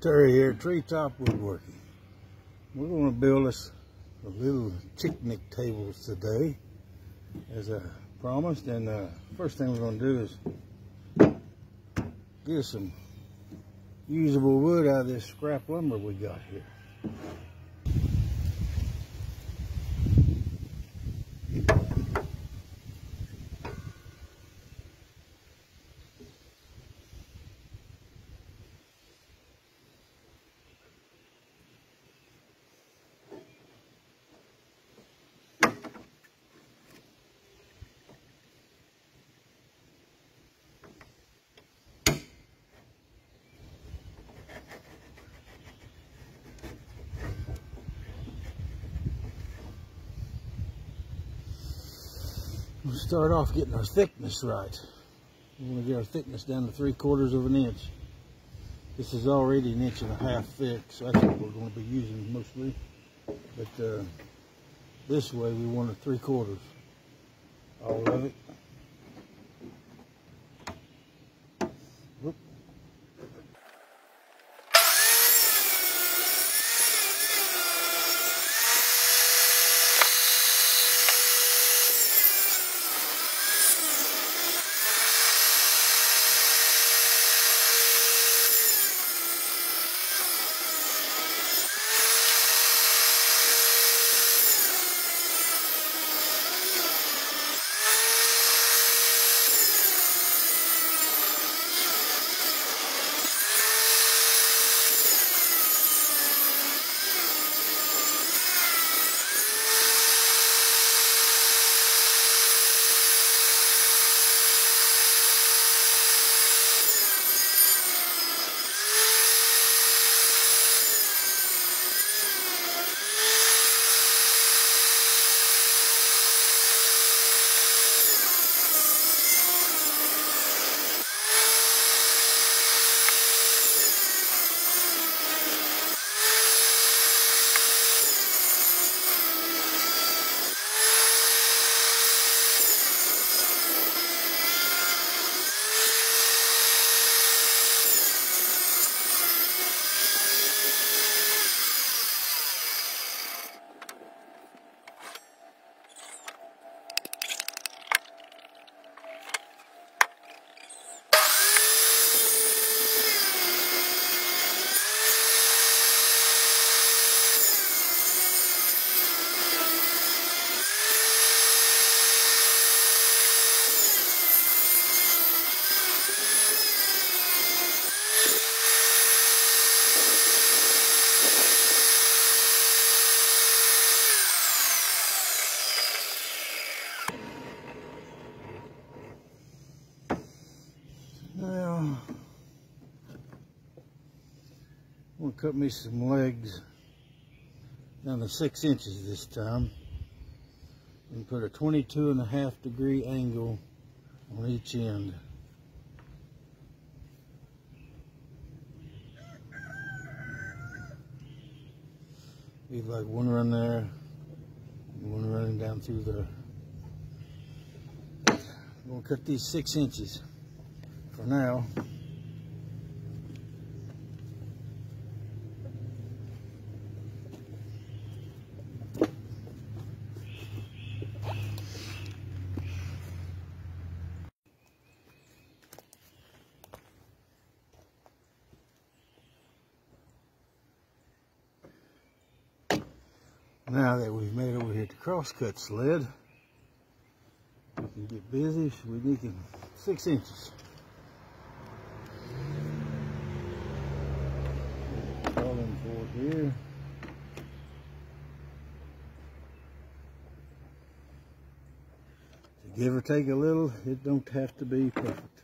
Terry here, treetop woodworking. We're going to build us a little chicknic tables today, as I promised. And first thing we're going to do is get some usable wood out of this scrap lumber we got here. We'll start off getting our thickness right. We want to get our thickness down to 3/4 of an inch. This is already 1.5 inches thick, so that's what we're going to be using mostly. But this way we want it 3/4, all of it. Whoop. Now, I'm going to cut me some legs down to 6 inches this time, and put a 22.5-degree angle on each end. Leave like one run there, and one running down through there. I'm going to cut these 6 inches for now. Now that we've made over here the crosscut sled, we can get busy. So we're making 6 inches. Calling for here. To give or take a little, it don't have to be perfect.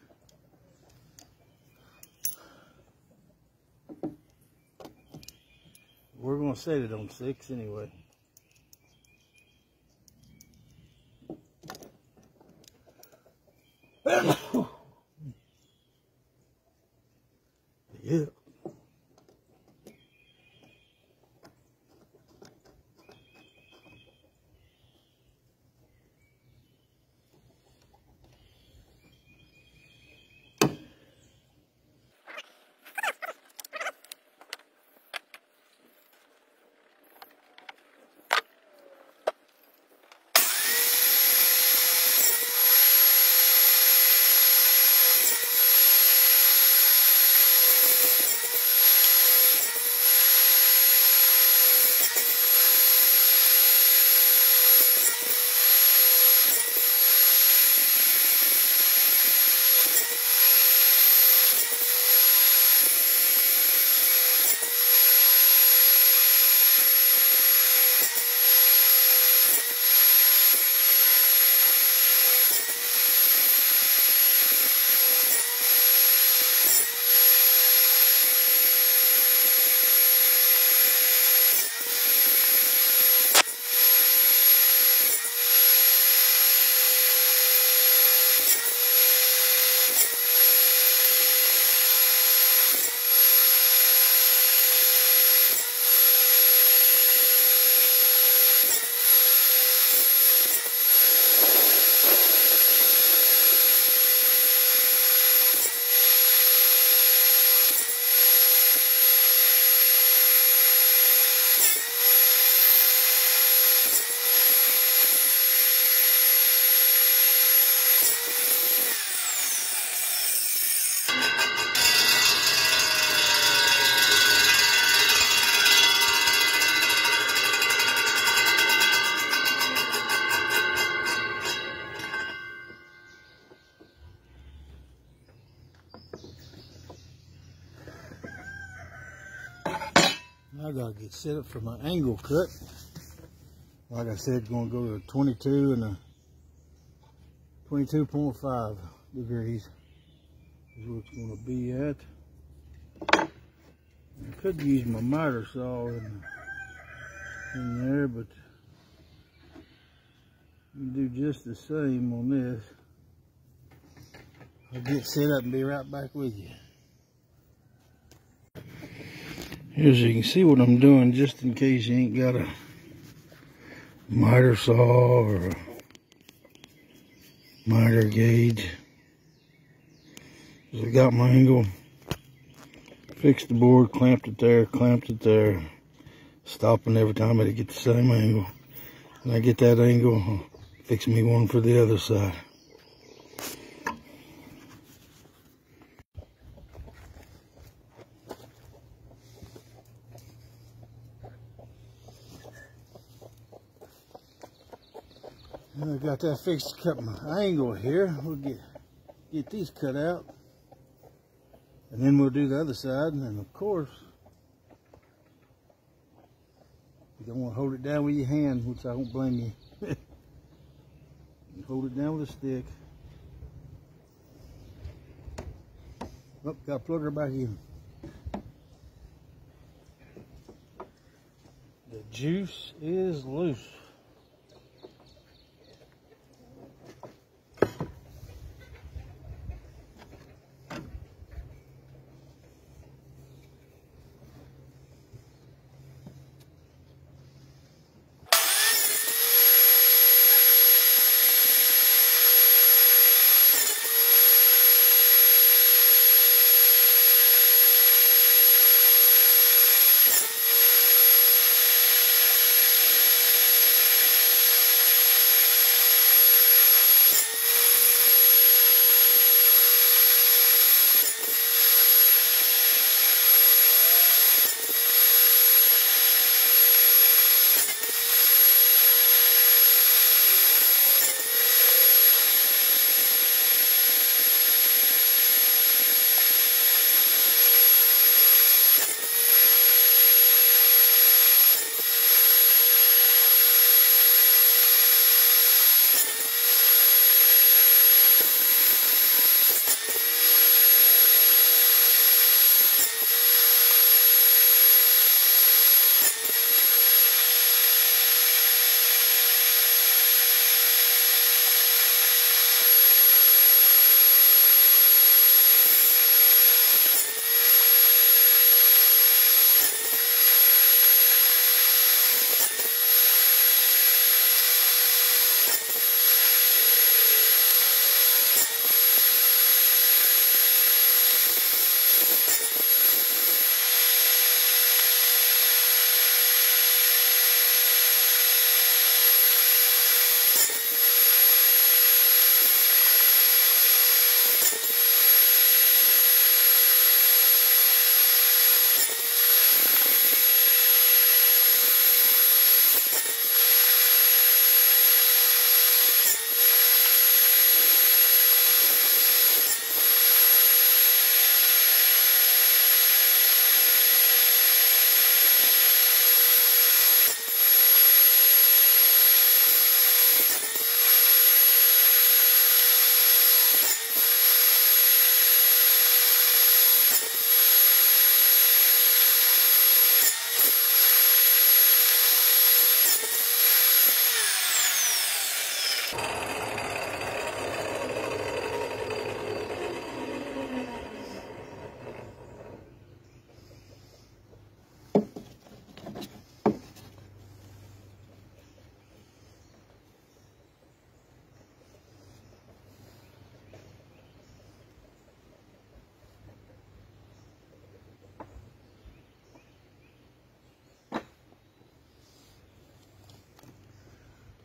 We're going to set it on 6 anyway. Yeah. I gotta get set up for my angle cut. Like I said, going to go to 22 and a 22.5 degrees is what it's going to be at. I could use my miter saw in there, but you do just the same on this. I'll get set up and be right back with you. Here, so you can see what I'm doing, just in case you ain't got a miter saw or a miter gauge. So I got my angle, fixed the board, clamped it there, stopping every time I get the same angle. And I get that angle, I'll fix me one for the other side. And I got that fixed to cut my angle here. We'll get these cut out. And then we'll do the other side. And then of course, you don't want to hold it down with your hand, which I don't blame you. You hold it down with a stick. Oh, got to plug her back in. The juice is loose.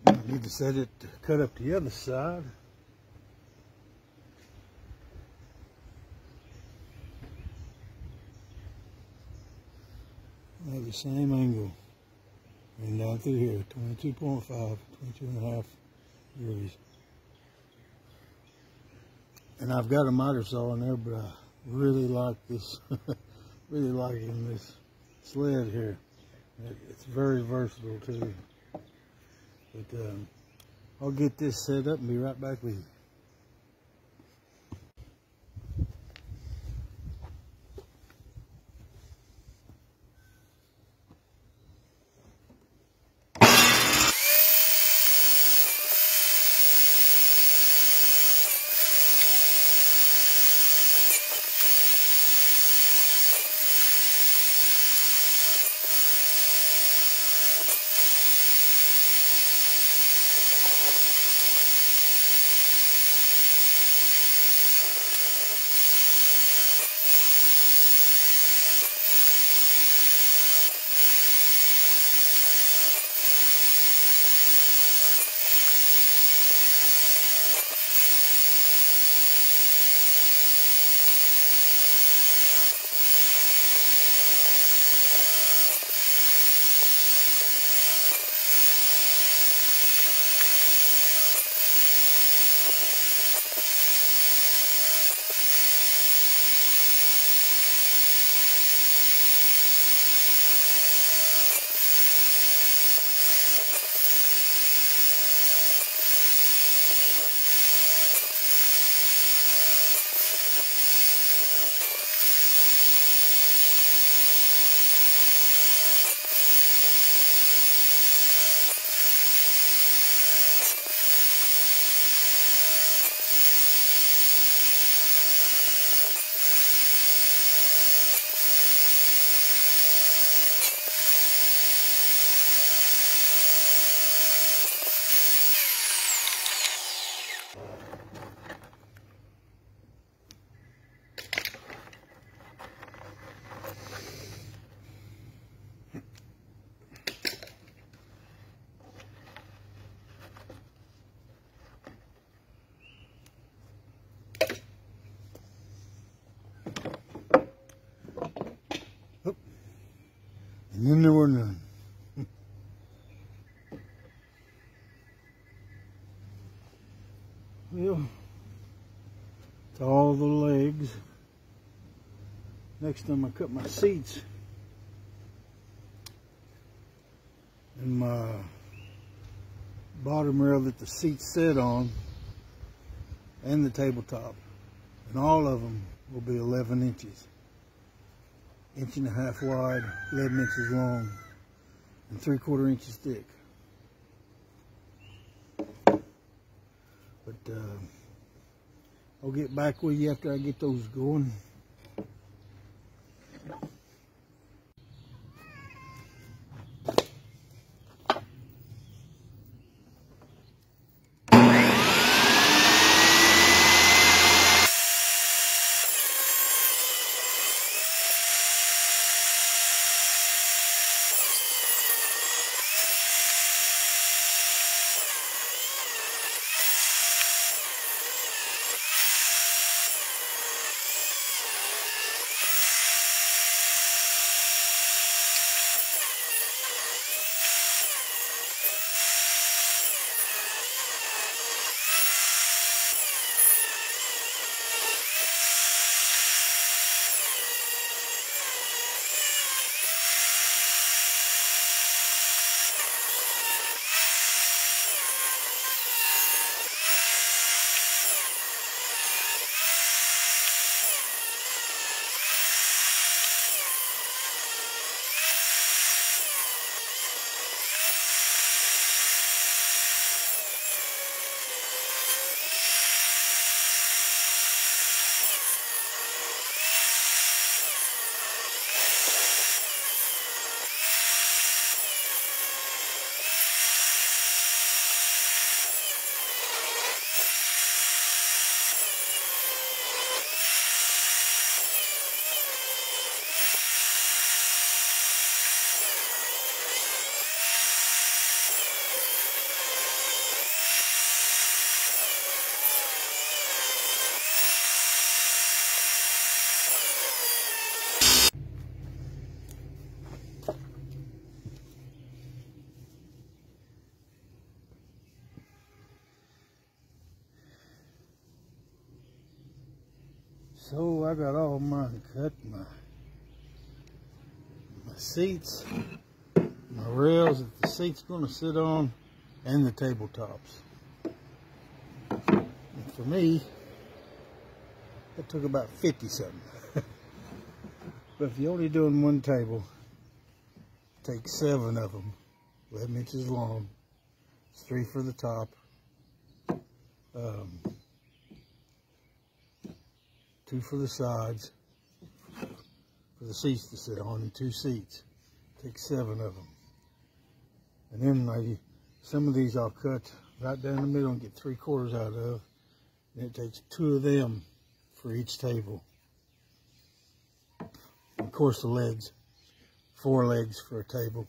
I need to set it to cut up the other side. I have the same angle. And down through here, 22.5, 22.5 degrees. And I've got a miter saw in there, but I really like this, really liking this sled here. It's very versatile too. But I'll get this set up and be right back with you. And then there were none. Well, to all the legs. Next time I cut my seats and my bottom rail that the seats sit on and the tabletop, and all of them will be 11 inches. 1.5 inches wide, 11 inches long, and 3/4 inches thick. But I'll get back with you after I get those going. So I got all mine cut. My my seats, my rails that the seat's going to sit on, and the tabletops. And for me, it took about 50 something. But if you're only doing one table, take 7 of them, 11 inches long. It's 3 for the top. 2 for the sides, for the seats to sit on, and 2 seats. Take 7 of them. And then some of these I'll cut right down the middle and get 3/4 out of. And it takes 2 of them for each table. And of course the legs, 4 legs for a table.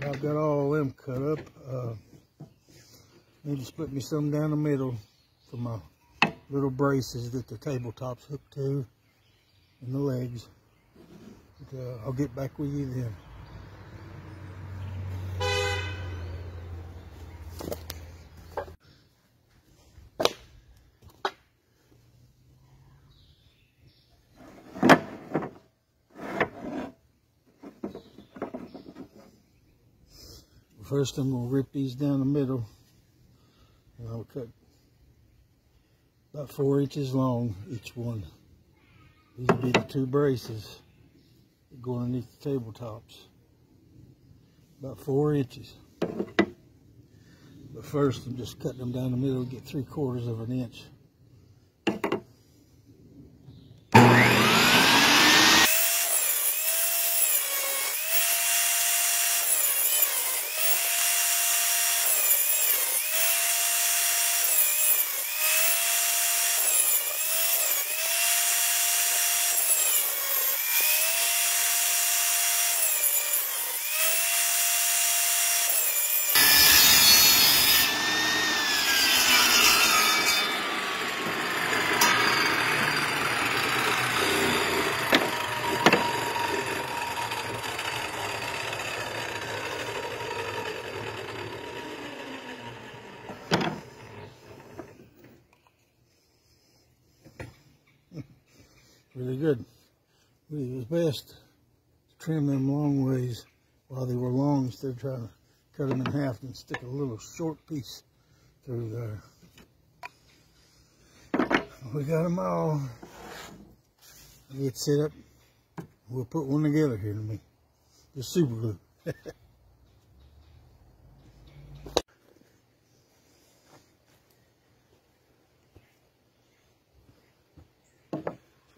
I've got all of them cut up. Need to split me some down the middle for my little braces that the tabletop's hooked to, and the legs. But, I'll get back with you then. First I'm going to rip these down the middle, and I'll cut about 4 inches long each one. These will be the 2 braces that go underneath the tabletops. About 4 inches. But first I'm just cutting them down the middle to get 3/4 of an inch. Really good. It was best to trim them long ways while they were long instead of trying to cut them in half and stick a little short piece through there. We got them all. I get set up. We'll put one together here in a minute. Just super glue.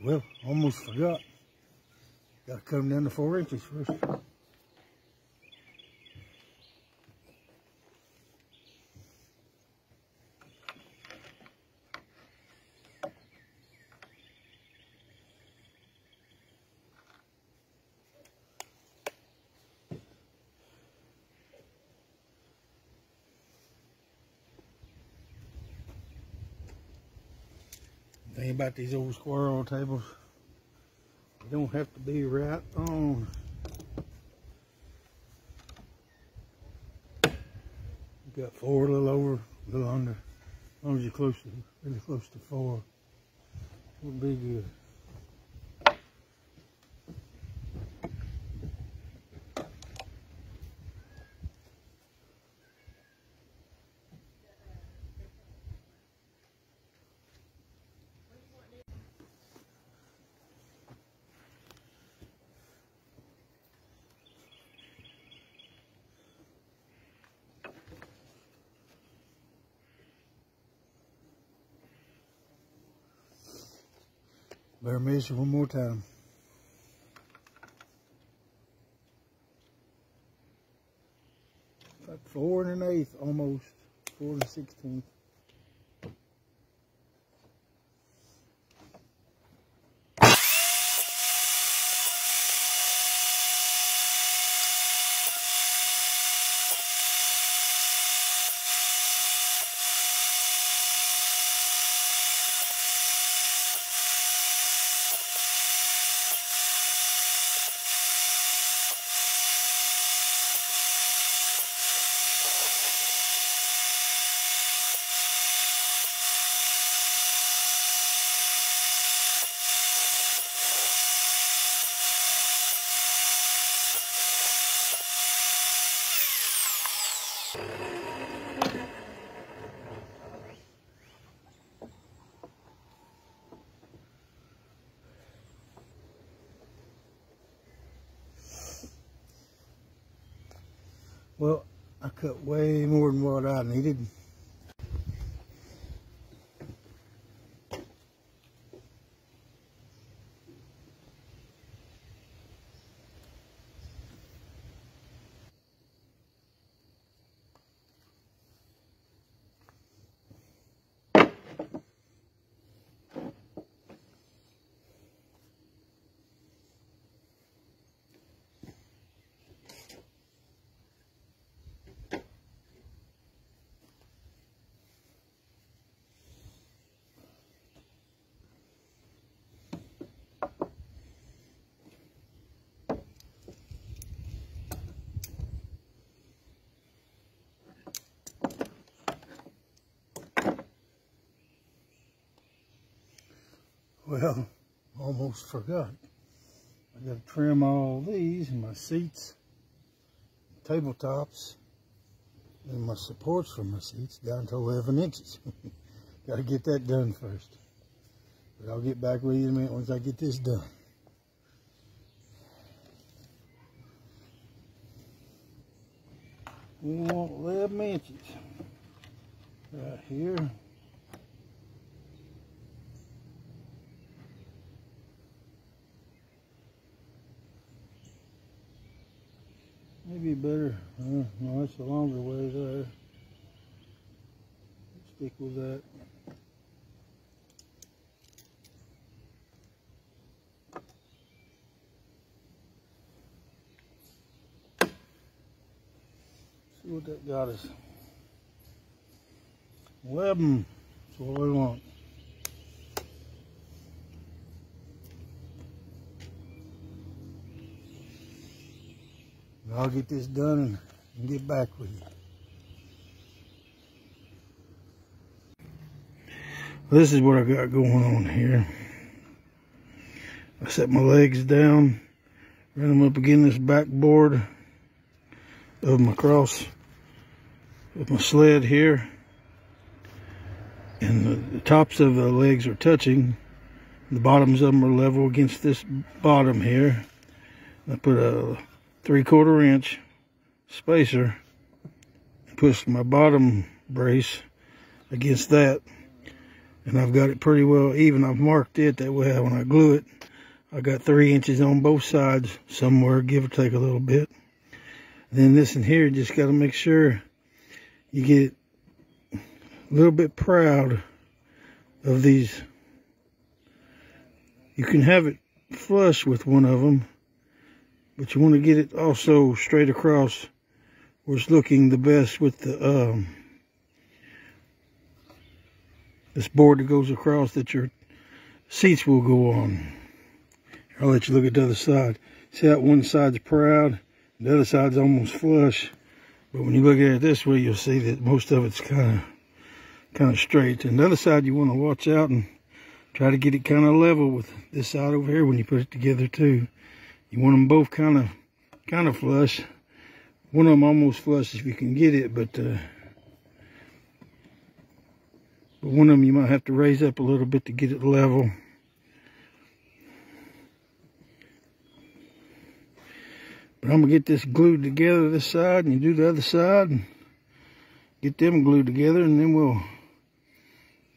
Well, almost forgot. Got to cut them down to 4 inches first. The thing about these old squirrel tables, they don't have to be right on. You got 4, a little over, a little under. As long as you're close to, really close to 4, it'll be good. Better measure one more time. About 4 1/8, almost 4 1/16. Well, I cut way more than what I needed. Well, almost forgot. I got to trim all these and my seats, tabletops, and my supports for my seats down to 11 inches. Got to get that done first. But I'll get back with you in a minute once I get this done. We want 11 inches right here. Maybe better, no, that's a longer way there. Stick with that. See what that got us. 11, that's what we want. I'll get this done and get back with you. This is what I got going on here. I set my legs down, run them up against this backboard of my cross with my sled here, and the tops of the legs are touching. The bottoms of them are level against this bottom here. I put a 3/4 inch spacer, push my bottom brace against that, and I've got it pretty well even. I've marked it that way. When I glue it, I got 3 inches on both sides somewhere, give or take a little bit. Then this in here, just got to make sure you get a little bit proud of these. You can have it flush with one of them, but you want to get it also straight across where it's looking the best with the this board that goes across that your seats will go on. I'll let you look at the other side. See that one side's proud, the other side's almost flush. But when you look at it this way, you'll see that most of it's kind of straight. And the other side, you want to watch out and try to get it kind of level with this side over here when you put it together too. You want them both kind of flush. One of them almost flush if you can get it, but one of them you might have to raise up a little bit to get it level. But I'm gonna get this glued together this side, and you do the other side, and get them glued together, and then we'll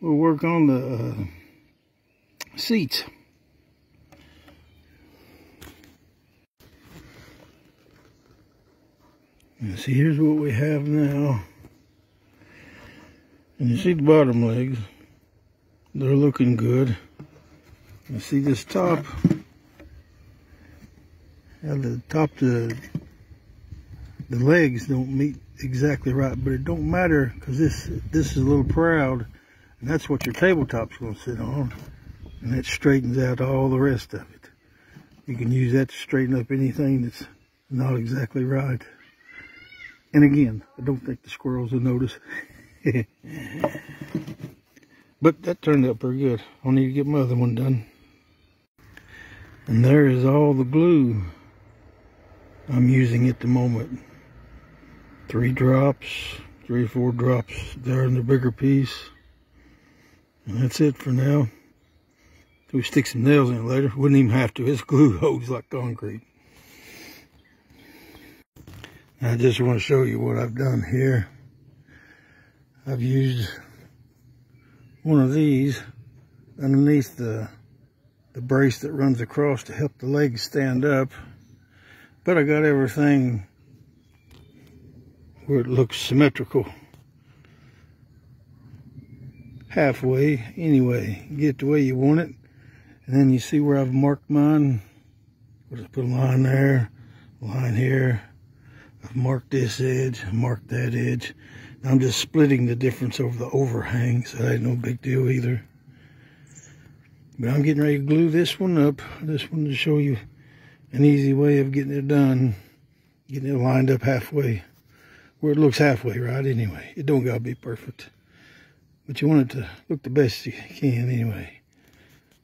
work on the seats. And see, here's what we have now. And you see the bottom legs, they're looking good. You see this top, and the top the legs don't meet exactly right, but it don't matter because this is a little proud, and that's what your tabletop's going to sit on, and that straightens out all the rest of it. You can use that to straighten up anything that's not exactly right. And again, I don't think the squirrels will notice. But that turned out pretty good. I'll need to get my other one done. And there is all the glue I'm using at the moment. 3 drops, 3 or 4 drops there in the bigger piece. And that's it for now. So we stick some nails in it later. Wouldn't even have to. It's glue holds like concrete. I just want to show you what I've done here. I've used one of these underneath the brace that runs across to help the legs stand up, but I got everything where it looks symmetrical. Halfway, anyway, get the way you want it. And then you see where I've marked mine. I'll just put a line there, a line here. I've marked this edge, marked that edge. I'm just splitting the difference over the overhang, so that ain't no big deal either. But I'm getting ready to glue this one up. I just wanted to show you an easy way of getting it done, getting it lined up halfway, where it looks halfway right anyway. It don't gotta be perfect, but you want it to look the best you can anyway.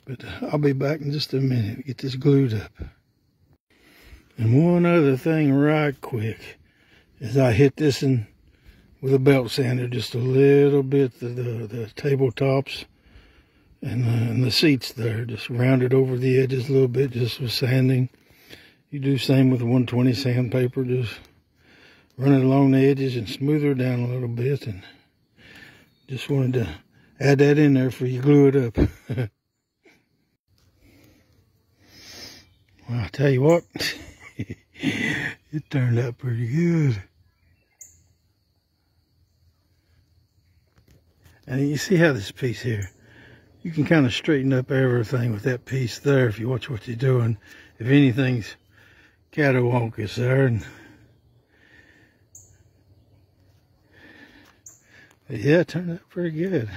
But I'll be back in just a minute to get this glued up. And one other thing right quick is I hit this in with a belt sander just a little bit, the tabletops and the seats there, just rounded over the edges a little bit just with sanding. You do the same with the 120 sandpaper, just run it along the edges and smooth her down a little bit. And just wanted to add that in there before you glue it up. Well, I'll tell you what, it turned out pretty good. And you see how this piece here, you can kind of straighten up everything with that piece there if you watch what you're doing. If anything's catawonkus there. And yeah, it turned out pretty good.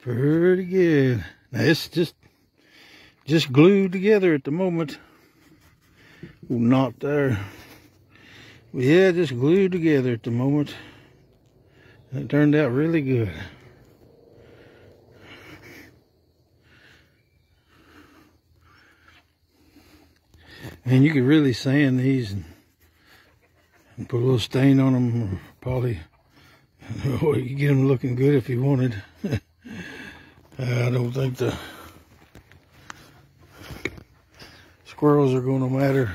Pretty good. Now it's just glued together at the moment. Ooh, not there. But yeah, just glued together at the moment. And it turned out really good. And you could really sand these and put a little stain on them, or probably you could get them looking good if you wanted. I don't think the squirrels are going to matter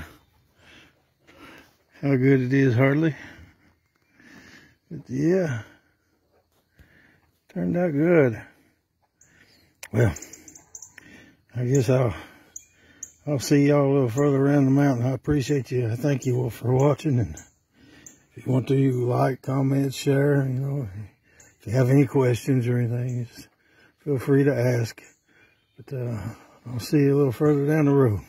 how good it is, hardly. But yeah, turned out good. Well, I guess I'll see y'all a little further around the mountain. I appreciate you. I thank you all for watching. And if you want to, you like, comment, share. You know, if you have any questions or anything, just feel free to ask. But I'll see you a little further down the road.